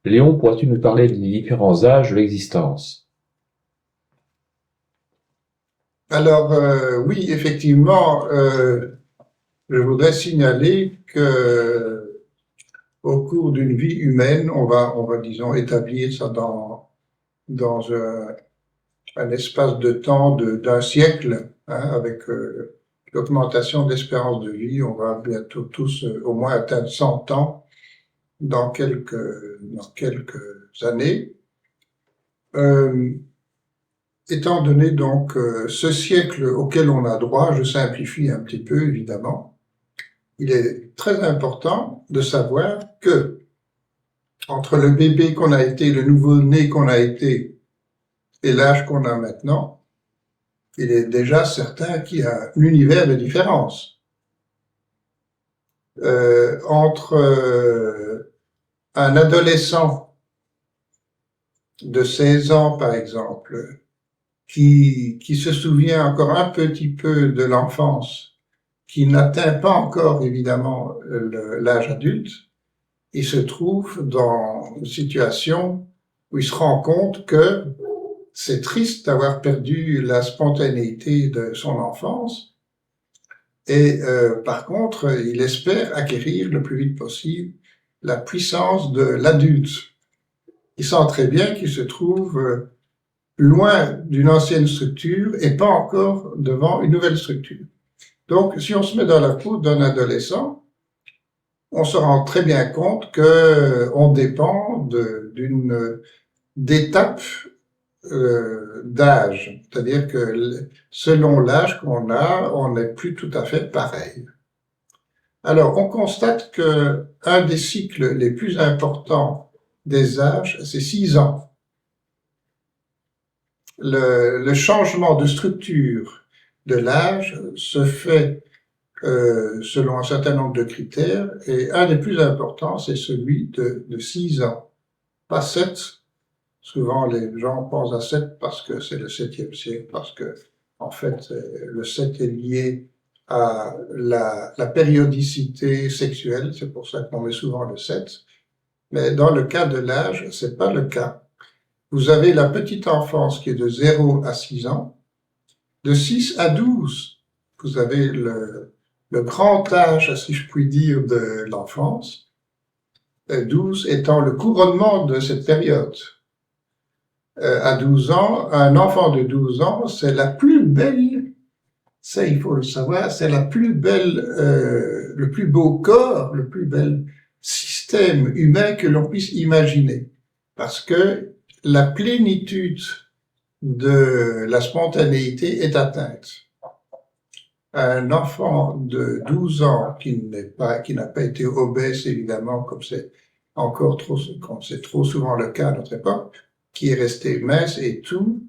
Léon, pourrais-tu nous parler des différents âges de l'existence? Alors, oui, effectivement, je voudrais signaler que au cours d'une vie humaine, disons, établir ça dans un espace de temps d'un siècle, hein, avec l'augmentation de l'espérance de vie, on va bientôt tous au moins atteindre 100 ans dans quelques années. Euh, Étant donné donc ce siècle auquel on a droit, je simplifie un petit peu évidemment, il est très important de savoir que entre le bébé qu'on a été, le nouveau-né qu'on a été et l'âge qu'on a maintenant, il est déjà certain qu'il y a un univers de différence. Entre un adolescent de 16 ans, par exemple, qui se souvient encore un petit peu de l'enfance, qui n'atteint pas encore évidemment l'âge adulte, il se trouve dans une situation où il se rend compte que c'est triste d'avoir perdu la spontanéité de son enfance et par contre, il espère acquérir le plus vite possible la puissance de l'adulte. Il sent très bien qu'il se trouve loin d'une ancienne structure et pas encore devant une nouvelle structure. Donc, si on se met dans la peau d'un adolescent, on se rend très bien compte que on dépend d'étapes d'âge, c'est-à-dire que selon l'âge qu'on a, on n'est plus tout à fait pareil. Alors, on constate que un des cycles les plus importants des âges, c'est 6 ans. Le changement de structure de l'âge se fait selon un certain nombre de critères, et un des plus importants, c'est celui de 6 ans, pas 7. Souvent, les gens pensent à 7 parce que c'est le 7e siècle, parce que, en fait, le 7 est lié à la périodicité sexuelle, c'est pour ça qu'on met souvent le 7. Mais dans le cas de l'âge, c'est pas le cas. Vous avez la petite enfance qui est de 0 à 6 ans, de 6 à 12, vous avez le grand âge, si je puis dire, de l'enfance, 12 étant le couronnement de cette période. À 12 ans, un enfant de 12 ans, c'est la plus belle, ça il faut le savoir, c'est la plus belle, le plus beau corps, le plus bel système humain que l'on puisse imaginer. Parce que la plénitude de la spontanéité est atteinte. Un enfant de 12 ans qui n'a pas été obèse, évidemment, comme c'est trop souvent le cas à notre époque, qui est resté mince et tout,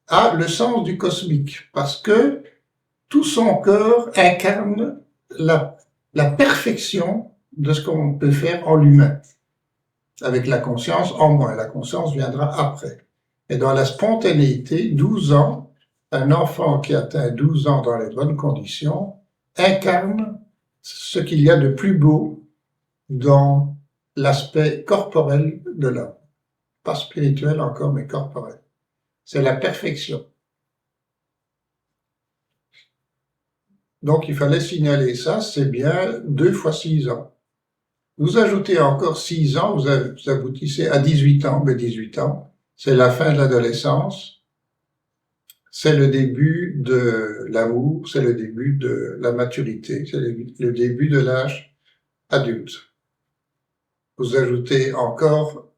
a le sens du cosmique, parce que tout son corps incarne la perfection de ce qu'on peut faire en l'humain, avec la conscience en moins. La conscience viendra après. Et dans la spontanéité, 12 ans, un enfant qui atteint 12 ans dans les bonnes conditions incarne ce qu'il y a de plus beau dans l'aspect corporel de l'homme. Pas spirituel encore, mais corporel. C'est la perfection. Donc il fallait signaler ça, c'est bien 2 fois 6 ans. Vous ajoutez encore 6 ans, vous aboutissez à 18 ans, mais 18 ans, c'est la fin de l'adolescence, c'est le début de l'amour, c'est le début de la maturité, c'est le début de l'âge adulte. Vous ajoutez encore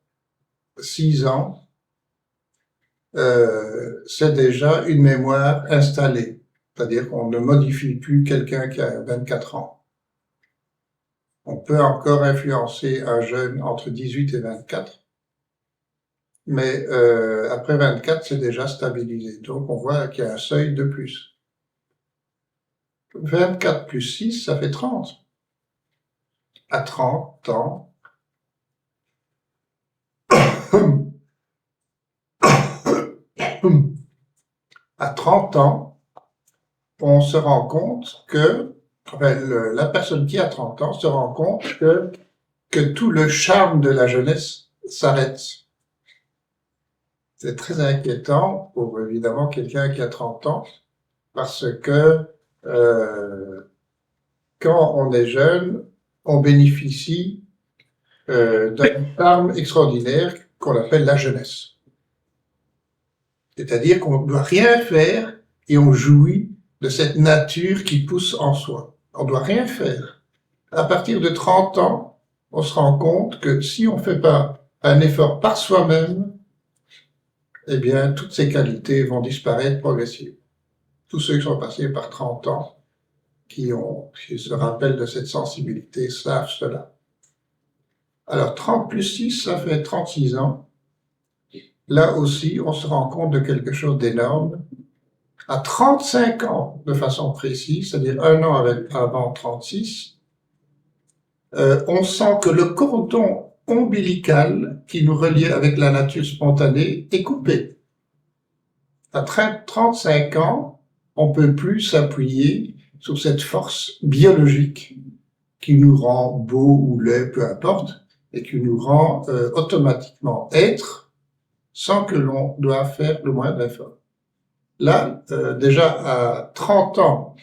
6 ans, c'est déjà une mémoire installée, c'est-à-dire qu'on ne modifie plus quelqu'un qui a 24 ans. On peut encore influencer un jeune entre 18 et 24, mais après 24, c'est déjà stabilisé. Donc on voit qu'il y a un seuil de plus. 24 plus 6, ça fait 30. À 30 ans, à 30 ans, on se rend compte que, enfin, la personne qui a 30 ans se rend compte que tout le charme de la jeunesse s'arrête. C'est très inquiétant pour évidemment quelqu'un qui a 30 ans, parce que quand on est jeune, on bénéficie d'un charme extraordinaire qu'on appelle la jeunesse. C'est-à-dire qu'on ne doit rien faire et on jouit de cette nature qui pousse en soi. On ne doit rien faire. À partir de 30 ans, on se rend compte que si on ne fait pas un effort par soi-même, eh bien, toutes ces qualités vont disparaître progressivement. Tous ceux qui sont passés par 30 ans, qui se rappellent de cette sensibilité, savent cela. Alors, 30 plus 6, ça fait 36 ans. Là aussi, on se rend compte de quelque chose d'énorme. À 35 ans, de façon précise, c'est-à-dire un an avant 36, on sent que le cordon ombilical qui nous reliait avec la nature spontanée est coupé. À 35 ans, on peut plus s'appuyer sur cette force biologique qui nous rend beau ou laid, peu importe, et qui nous rend automatiquement être sans que l'on doive faire le moindre effort. Là, déjà à 30 ans,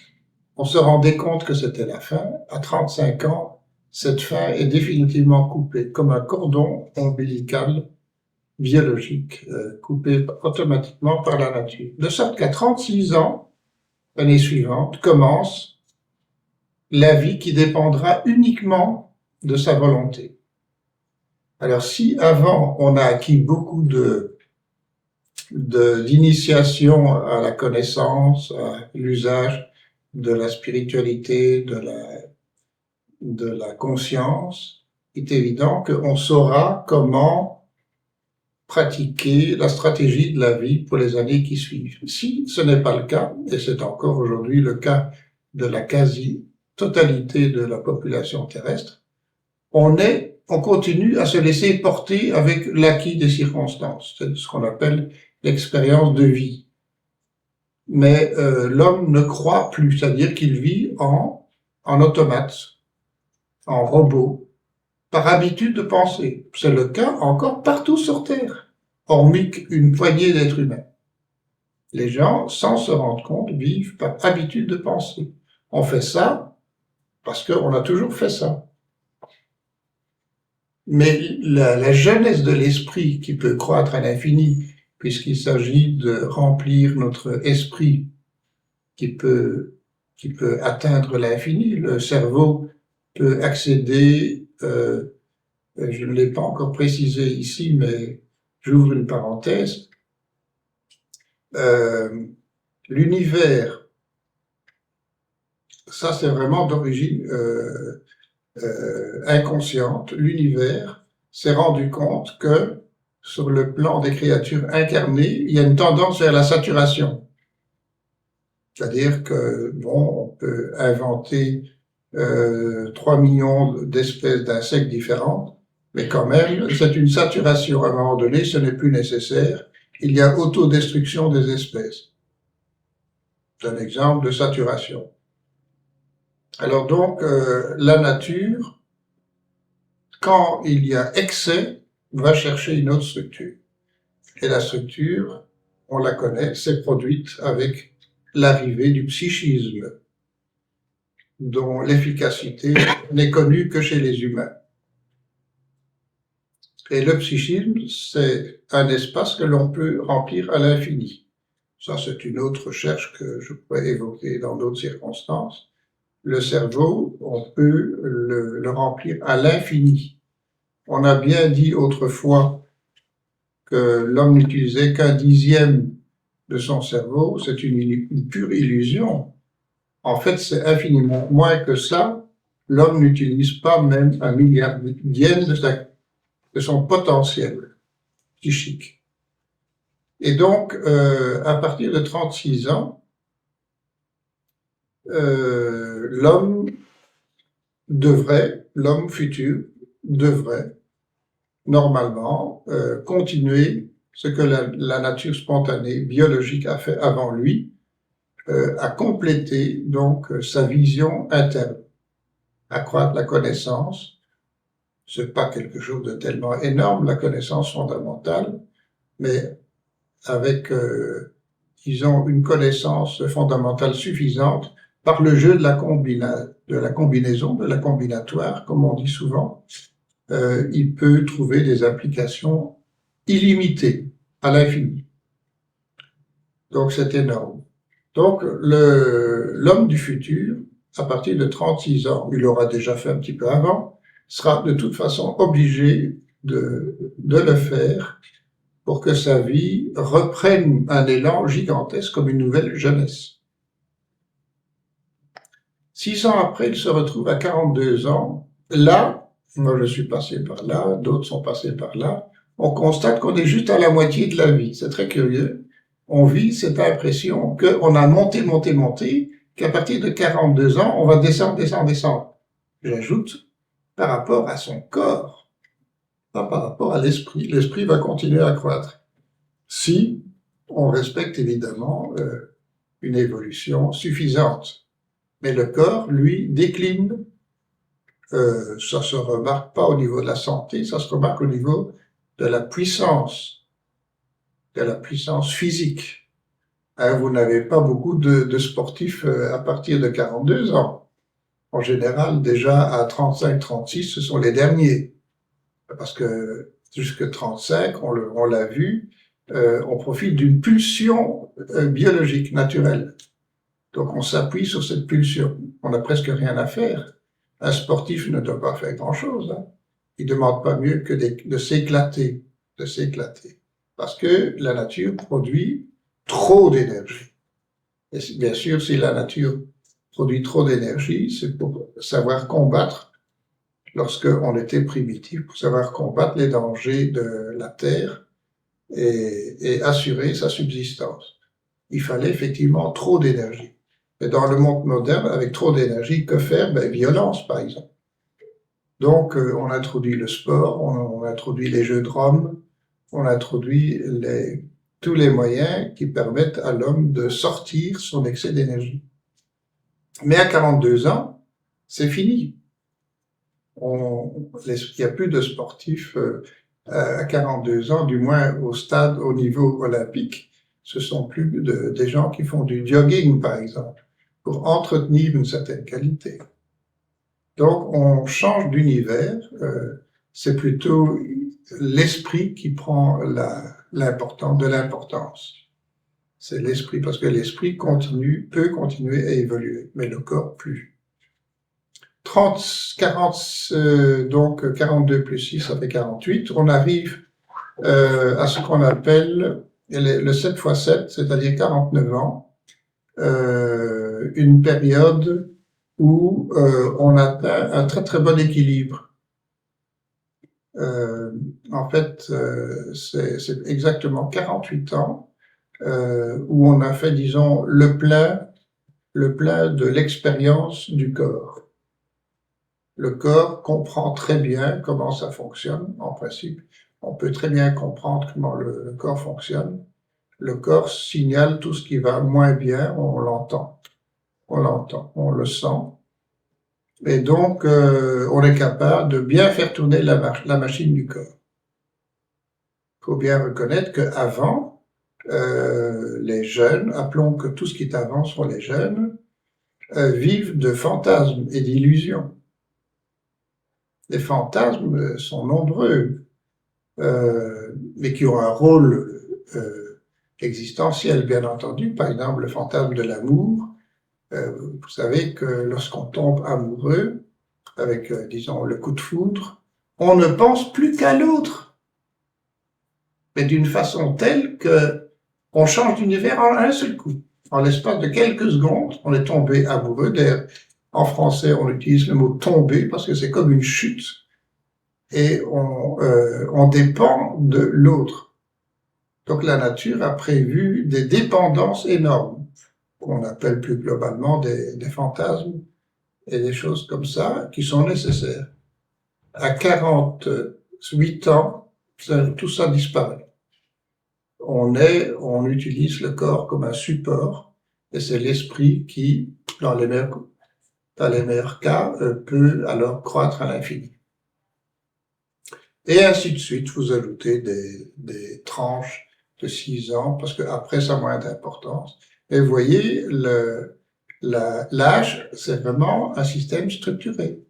on se rendait compte que c'était la fin. À 35 ans, cette fin est définitivement coupée, comme un cordon ombilical biologique, coupé automatiquement par la nature. De sorte qu'à 36 ans, l'année suivante, commence la vie qui dépendra uniquement de sa volonté. Alors si avant on a acquis beaucoup d'initiation à la connaissance, à l'usage de la spiritualité, de la conscience, il est évident qu'on saura comment pratiquer la stratégie de la vie pour les années qui suivent. Si ce n'est pas le cas, et c'est encore aujourd'hui le cas de la quasi-totalité de la population terrestre, on continue à se laisser porter avec l'acquis des circonstances. C'est ce qu'on appelle l'expérience de vie. Mais l'homme ne croit plus, c'est-à-dire qu'il vit en automate, en robot, par habitude de penser. C'est le cas encore partout sur Terre, hormis qu'une poignée d'êtres humains. Les gens, sans se rendre compte, vivent par habitude de penser. On fait ça parce qu'on a toujours fait ça. Mais la jeunesse de l'esprit qui peut croître à l'infini, puisqu'il s'agit de remplir notre esprit qui peut atteindre l'infini, le cerveau peut accéder, je ne l'ai pas encore précisé ici, mais j'ouvre une parenthèse, l'univers, ça c'est vraiment d'origine inconsciente, l'univers s'est rendu compte que sur le plan des créatures incarnées, il y a une tendance vers la saturation. C'est-à-dire que, bon, on peut inventer 3 millions d'espèces d'insectes différentes, mais quand même, c'est une saturation. À un moment donné, ce n'est plus nécessaire. Il y a autodestruction des espèces. C'est un exemple de saturation. Alors donc, la nature, quand il y a excès, va chercher une autre structure. Et la structure, on la connaît, s'est produite avec l'arrivée du psychisme, dont l'efficacité n'est connue que chez les humains. Et le psychisme, c'est un espace que l'on peut remplir à l'infini. Ça, c'est une autre recherche que je pourrais évoquer dans d'autres circonstances. Le cerveau, on peut le remplir à l'infini. On a bien dit autrefois que l'homme n'utilisait qu'un dixième de son cerveau. C'est une pure illusion. En fait, c'est infiniment moins que ça. L'homme n'utilise pas même un milliardième de son potentiel psychique. Et donc, à partir de 36 ans, l'homme futur devrait normalement continuer ce que la nature spontanée, biologique a fait avant lui, à compléter donc sa vision interne, accroître la connaissance c'est pas quelque chose de tellement énorme, la connaissance fondamentale, mais avec, disons, une connaissance fondamentale suffisante par le jeu de la combinaison, de la combinatoire, comme on dit souvent, il peut trouver des applications illimitées, à l'infini. Donc c'est énorme. Donc l'homme du futur, à partir de 36 ans, il l'aura déjà fait un petit peu avant, sera de toute façon obligé de le faire pour que sa vie reprenne un élan gigantesque comme une nouvelle jeunesse. 6 ans après, il se retrouve à 42 ans. Là, moi je suis passé par là, d'autres sont passés par là, on constate qu'on est juste à la moitié de la vie. C'est très curieux. On vit cette impression qu'on a monté, qu'à partir de 42 ans, on va descendre. J'ajoute, par rapport à son corps, pas par rapport à l'esprit. L'esprit va continuer à croître. Si on respecte évidemment une évolution suffisante. Mais le corps, lui, décline. Ça se remarque pas au niveau de la santé, ça se remarque au niveau de la puissance physique. Hein, vous n'avez pas beaucoup de sportifs à partir de 42 ans. En général, déjà à 35-36, ce sont les derniers. Parce que jusque 35, on l'a vu, on profite d'une pulsion biologique, naturelle. Donc on s'appuie sur cette pulsion. On n'a presque rien à faire. Un sportif ne doit pas faire grand-chose. Hein. Il ne demande pas mieux que de s'éclater. Parce que la nature produit trop d'énergie. Et bien sûr, si la nature produit trop d'énergie, c'est pour savoir combattre, lorsqu'on était primitif, pour savoir combattre les dangers de la terre et assurer sa subsistance. Il fallait effectivement trop d'énergie. Mais dans le monde moderne, avec trop d'énergie, que faire? Violence, par exemple. Donc, on introduit le sport, on introduit les jeux de Rome, on introduit tous les moyens qui permettent à l'homme de sortir son excès d'énergie. Mais à 42 ans, c'est fini. Il n'y a plus de sportifs à 42 ans, du moins au niveau olympique. Ce sont plus des gens qui font du jogging, par exemple, pour entretenir une certaine qualité. Donc, on change d'univers. C'est plutôt l'esprit qui prend de l'importance. C'est l'esprit, parce que l'esprit peut continuer à évoluer, mais le corps plus. 42 plus 6, ça fait 48. On arrive à ce qu'on appelle le 7 x 7, c'est-à-dire 49 ans, une période où on atteint un très très bon équilibre. En fait, c'est exactement 48 ans où on a fait, disons, le plein de l'expérience du corps. Le corps comprend très bien comment ça fonctionne, en principe. On peut très bien comprendre comment le corps fonctionne. Le corps signale tout ce qui va moins bien, on l'entend, on le sent. Et donc, on est capable de bien faire tourner la machine du corps. Il faut bien reconnaître qu'avant, les jeunes, appelons que tout ce qui est avant sont les jeunes, vivent de fantasmes et d'illusions. Les fantasmes sont nombreux, mais qui ont un rôle existentiel, bien entendu. Par exemple, le fantasme de l'amour. Vous savez que lorsqu'on tombe amoureux, avec, disons, le coup de foudre, on ne pense plus qu'à l'autre, mais d'une façon telle que on change d'univers en un seul coup. En l'espace de quelques secondes, on est tombé amoureux. D'ailleurs, en français, on utilise le mot tomber parce que c'est comme une chute et on dépend de l'autre. Donc la nature a prévu des dépendances énormes, qu'on appelle plus globalement des fantasmes et des choses comme ça, qui sont nécessaires. À 48 ans, tout ça disparaît. On utilise le corps comme un support, et c'est l'esprit qui, dans les meilleurs cas, peut alors croître à l'infini. Et ainsi de suite, vous ajoutez des tranches de 6 ans, parce que après ça a moins d'importance. Et vous voyez, l'âge, c'est vraiment un système structuré.